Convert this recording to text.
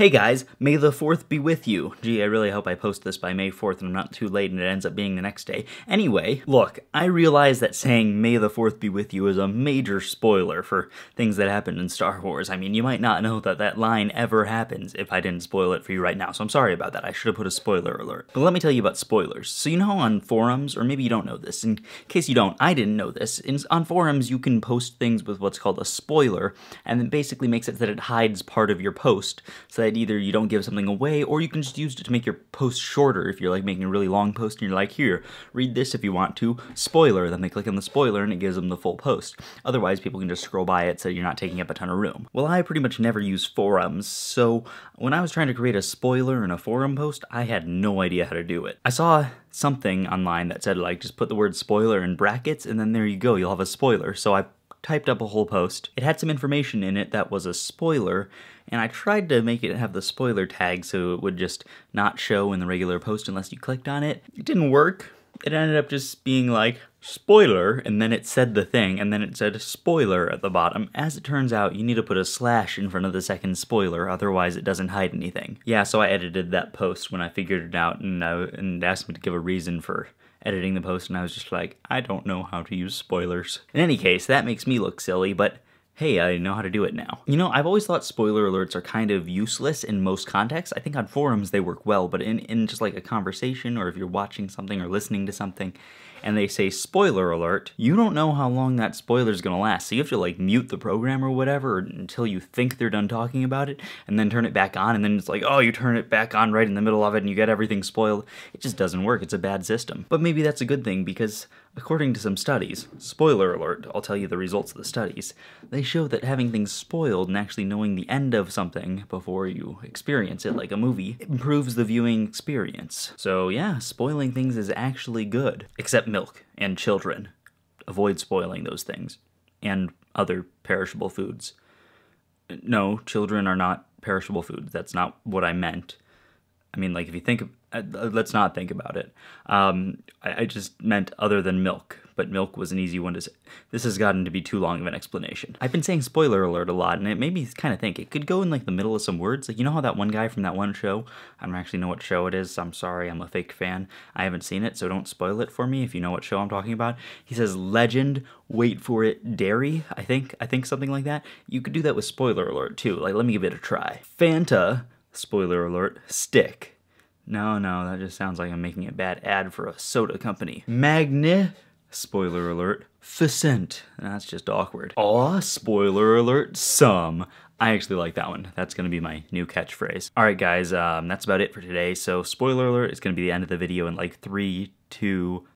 Hey guys, May the 4th be with you. Gee, I really hope I post this by May 4th and I'm not too late and it ends up being the next day. Anyway, look, I realize that saying May the 4th be with you is a major spoiler for things that happen in Star Wars. I mean, you might not know that that line ever happens if I didn't spoil it for you right now, so I'm sorry about that. I should have put a spoiler alert. But let me tell you about spoilers. So you know on forums, or maybe you don't know this, in case you don't, I didn't know this, on forums you can post things with what's called a spoiler, and it basically makes it that it hides part of your post, so that either you don't give something away, or you can just use it to make your post shorter if you're like making a really long post and you're like, here, read this if you want to, spoiler, then they click on the spoiler and it gives them the full post. Otherwise, people can just scroll by it so you're not taking up a ton of room. Well, I pretty much never use forums, so when I was trying to create a spoiler in a forum post, I had no idea how to do it. I saw something online that said like, just put the word spoiler in brackets and then there you go, you'll have a spoiler. So I typed up a whole post. It had some information in it that was a spoiler, and I tried to make it have the spoiler tag so it would just not show in the regular post unless you clicked on it. It didn't work. It ended up just being like, spoiler, and then it said the thing, and then it said spoiler at the bottom. As it turns out, you need to put a slash in front of the second spoiler, otherwise it doesn't hide anything. Yeah, so I edited that post when I figured it out, and asked me to give a reason for editing the post, and I was just like, I don't know how to use spoilers. In any case, that makes me look silly, but hey, I know how to do it now. You know, I've always thought spoiler alerts are kind of useless in most contexts. I think on forums they work well, but in just like a conversation, or if you're watching something or listening to something, and they say spoiler alert, you don't know how long that spoiler's gonna last. So you have to like mute the program or whatever until you think they're done talking about it, and then turn it back on, and then it's like, oh, you turn it back on right in the middle of it and you get everything spoiled. It just doesn't work, it's a bad system. But maybe that's a good thing, because according to some studies, spoiler alert, I'll tell you the results of the studies, they show that having things spoiled and actually knowing the end of something before you experience it, like a movie, improves the viewing experience. So yeah, spoiling things is actually good. Except milk and children. Avoid spoiling those things. And other perishable foods. No, children are not perishable foods. That's not what I meant. I mean, like, if you think, let's not think about it. I just meant other than milk, but milk was an easy one to say. This has gotten to be too long of an explanation. I've been saying spoiler alert a lot, and it made me kind of think it could go in like the middle of some words. Like, you know how that one guy from that one show, I don't actually know what show it is, I'm sorry, I'm a fake fan. I haven't seen it, so don't spoil it for me if you know what show I'm talking about. He says legend, wait for it, dairy, I think something like that. You could do that with spoiler alert too. Like, let me give it a try. Fanta, spoiler alert, stick. No, that just sounds like I'm making a bad ad for a soda company. Magni, spoiler alert, Ficent. That's just awkward. Aw, spoiler alert, some. I actually like that one. That's gonna be my new catchphrase. Alright guys, that's about it for today. So spoiler alert is gonna be the end of the video in like 3, 2,